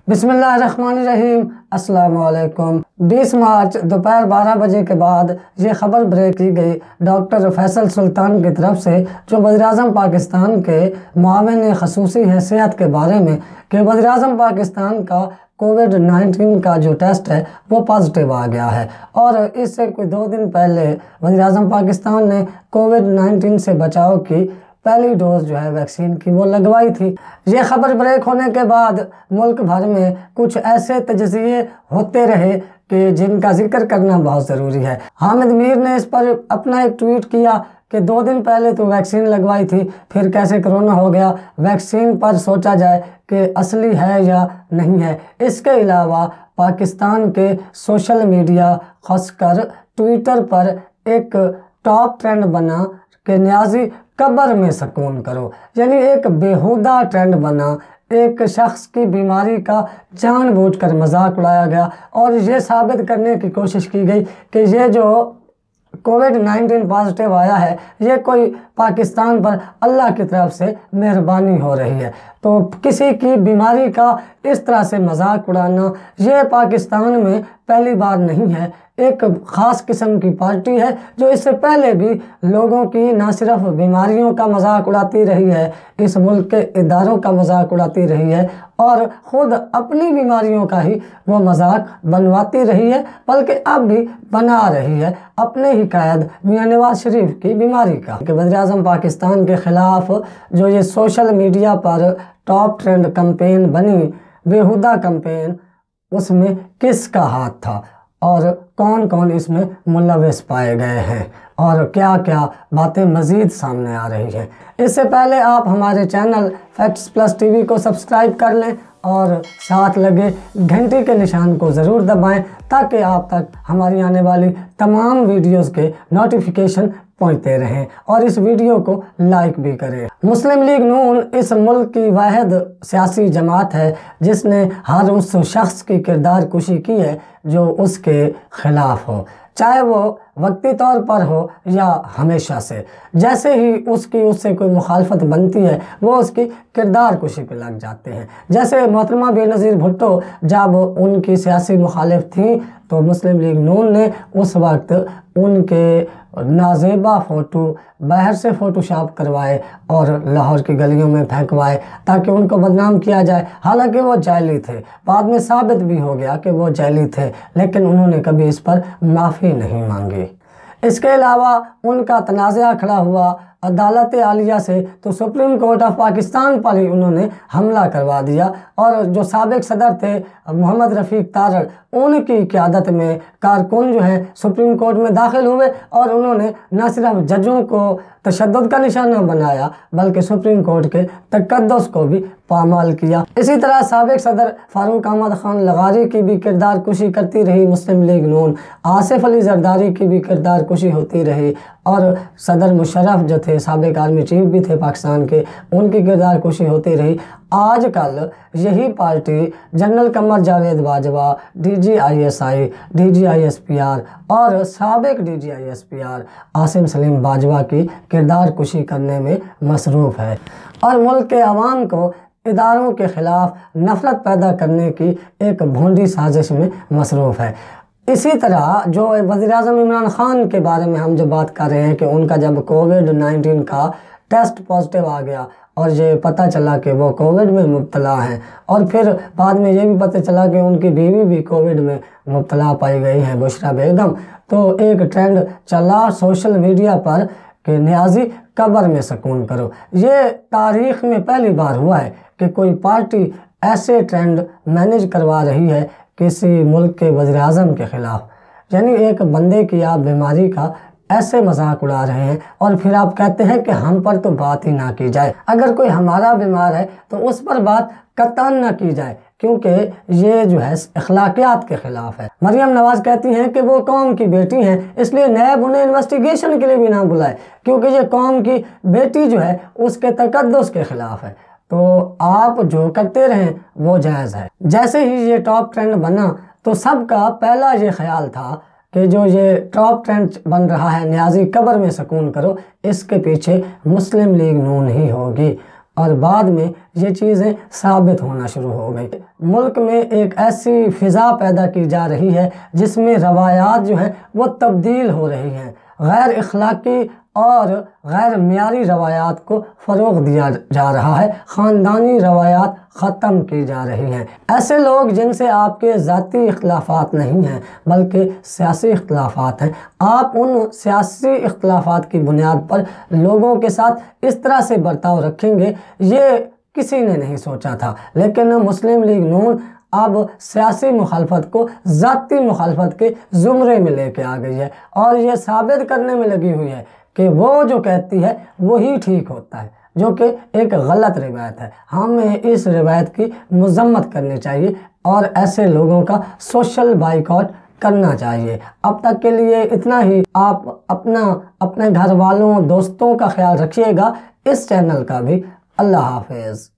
बिस्मिल्लाहिर्रहमानिर्रहीम। अस्सलाम वालेकुम। 20 मार्च दोपहर 12 बजे के बाद ये खबर ब्रेक की गई डॉक्टर फैसल सुल्तान की तरफ से, जो वज़ीर-ए-आज़म पाकिस्तान के मुआविन ख़ुसूसी हैं सेहत के बारे में, कि वज़ीर-ए-आज़म पाकिस्तान का कोविड-19 का जो टेस्ट है वो पॉजिटिव आ गया है। और इससे कोई 2 दिन पहले वज़ीर-ए-आज़म पाकिस्तान ने कोविड-19 से बचाव की पहली डोज जो है वैक्सीन की वो लगवाई थी। ये खबर ब्रेक होने के बाद मुल्क भर में कुछ ऐसे तजज़िये होते रहे कि जिनका जिक्र करना बहुत ज़रूरी है। हामिद मीर ने इस पर अपना एक ट्वीट किया कि 2 दिन पहले तो वैक्सीन लगवाई थी, फिर कैसे कोरोना हो गया। वैक्सीन पर सोचा जाए कि असली है या नहीं है। इसके अलावा पाकिस्तान के सोशल मीडिया ख़ासकर ट्विटर पर एक टॉप ट्रेंड बना कि न्याज़ी कब्र में सुकून करो, यानी एक बेहुदा ट्रेंड बना। एक शख्स की बीमारी का जानबूझकर मजाक उड़ाया गया और ये साबित करने की कोशिश की गई कि ये जो कोविड-19 पॉजिटिव आया है ये कोई पाकिस्तान पर अल्लाह की तरफ से मेहरबानी हो रही है। तो किसी की बीमारी का इस तरह से मजाक उड़ाना ये पाकिस्तान में पहली बार नहीं है। एक ख़ास किस्म की पार्टी है जो इससे पहले भी लोगों की ना सिर्फ बीमारियों का मजाक उड़ाती रही है, इस मुल्क के इदारों का मजाक उड़ाती रही है और ख़ुद अपनी बीमारियों का ही वो मजाक बनवाती रही है, बल्कि अब भी बना रही है अपने ही कायद मियां नवाज शरीफ की बीमारी का। कि वज़ीर-ए-आज़म पाकिस्तान के ख़िलाफ़ जो ये सोशल मीडिया पर टॉप ट्रेंड कैंपेन बनी, बेहुदा कैंपेन, उसमें किसका हाथ था और कौन कौन इसमें मुलव्वस पाए गए हैं और क्या क्या बातें मज़ीद सामने आ रही हैं। इससे पहले आप हमारे चैनल फैक्ट्स प्लस टीवी को सब्सक्राइब कर लें और साथ लगे घंटी के निशान को ज़रूर दबाएं ताकि आप तक हमारी आने वाली तमाम वीडियोस के नोटिफिकेशन पहुंचते रहें और इस वीडियो को लाइक भी करें। मुस्लिम लीग नून इस मुल्क की वाहिद सियासी जमात है जिसने हर उस शख्स की किरदार कुशी की है जो उसके ख़िलाफ़ हो, चाहे वो वक्ती तौर पर हो या हमेशा से। जैसे ही उसकी उससे कोई मुखालफत बनती है वो उसकी किरदार कुशी पे लग जाते हैं। जैसे मोहतरमा बेनज़ीर भुट्टो जब उनकी सियासी मुखालिफ थी तो मुस्लिम लीग नून ने उस वक्त उनके नाजेबा फ़ोटो बाहर से फ़ोटोशॉप करवाए और लाहौर की गलियों में फेंकवाए ताकि उनको बदनाम किया जाए। हालांकि वो जाली थे, बाद में साबित भी हो गया कि वो जाली थे, लेकिन उन्होंने कभी इस पर माफ़ी नहीं मांगी। इसके अलावा उनका तनाज़ा खड़ा हुआ अदालत आलिया से तो सुप्रीम कोर्ट ऑफ पाकिस्तान पर ही उन्होंने हमला करवा दिया और जो साबिक सदर थे मोहम्मद रफ़ीक तारड़, उनकी क़यादत में कारकुन जो हैं सुप्रीम कोर्ट में दाखिल हुए और उन्होंने न सिर्फ जजों को तशद्दुद का निशाना बनाया बल्कि सुप्रीम कोर्ट के तकद्दुस को भी पामाल किया। इसी तरह साबिक सदर फारूक अहमद खान लगारी की भी किरदार कुशी करती रही मुस्लिम लीग नून, आसिफ अली जरदारी की भी किरदार कुशी होती रही और सदर मुशर्रफ जो थे साबिक आर्मी चीफ भी थे पाकिस्तान के, उनकी किरदार कुशी होती रही। आजकल यही party general Qamar Javed Bajwa, DGISI, DGISPR और साबिक DGISPR आसिम सलीम बाजवा की किरदार कुशी करने में मसरूफ़ है और मुल्क के अवाम को इदारों के ख़िलाफ़ नफ़रत पैदा करने की एक भोंडी साजिश में मसरूफ़ है। इसी तरह जो वज़ीर-ए-आज़म इमरान खान के बारे में हम जो बात कर रहे हैं कि उनका जब कोविड-19 का टेस्ट पॉजिटिव आ गया और ये पता चला कि वो कोविड में मुब्तला हैं और फिर बाद में ये भी पता चला कि उनकी बीवी भी कोविड में मुब्तला पाई गई हैं, बुशरा बेगम, तो एक ट्रेंड चला सोशल मीडिया पर कि न्याज़ी कब्र में सुकून करो। ये तारीख़ में पहली बार हुआ है कि कोई पार्टी ऐसे ट्रेंड मैनेज करवा रही है किसी मुल्क के वज़ीर-ए-आज़म के ख़िलाफ़। यानी एक बंदे की आप बीमारी का ऐसे मजाक उड़ा रहे हैं और फिर आप कहते हैं कि हम पर तो बात ही ना की जाए। अगर कोई हमारा बीमार है तो उस पर बात कतई ना की जाए क्योंकि ये जो है अखलाकियात के ख़िलाफ़ है। मरियम नवाज़ कहती हैं कि वो कौम की बेटी हैं, इसलिए नैब उन्हें इन्वेस्टिगेशन के लिए भी ना बुलाए क्योंकि ये कौम की बेटी जो है उसके तकद्दुस के ख़िलाफ़ है। तो आप जो करते रहें वो जायज़ है। जैसे ही ये टॉप ट्रेंड बना तो सबका पहला ये ख्याल था कि जो ये टॉप ट्रेंड बन रहा है न्याज़ी कब्र में सुकून करो, इसके पीछे मुस्लिम लीग नून ही होगी। اور بعد میں یہ چیزیں ثابت ہونا شروع ہو گئی۔ ملک میں ایک ایسی فضا پیدا کی جا رہی ہے جس میں روایات جو ہیں وہ تبدیل ہو رہی ہیں، غیر اخلاقی اور غیر معیاری روایات کو فروغ دیا جا رہا ہے، خاندانی روایات ختم کی جا رہی ہیں۔ ایسے لوگ جن سے آپ کے ذاتی اختلافات نہیں ہیں بلکہ سیاسی اختلافات ہیں، آپ ان سیاسی اختلافات کی بنیاد پر لوگوں کے ساتھ اس طرح سے برتاؤ رکھیں گے، یہ کسی نے نہیں سوچا تھا۔ لیکن مسلم لیگ نون اب سیاسی مخالفت کو ذاتی مخالفت کے زمرے میں لے کے آ گئی ہے اور یہ ثابت کرنے میں لگی ہوئی ہے کہ وہ جو کہتی ہے وہی ٹھیک ہوتا ہے، جو کہ ایک غلط روایت ہے۔ ہمیں اس روایت کی مذمت کرنی چاہیے اور ایسے لوگوں کا سوشل بائیکاٹ کرنا چاہیے۔ اب تک کے لیے اتنا ہی۔ آپ اپنے گھر والوں دوستوں کا خیال رکھیے گا، اس چینل کا بھی۔ اللہ حافظ۔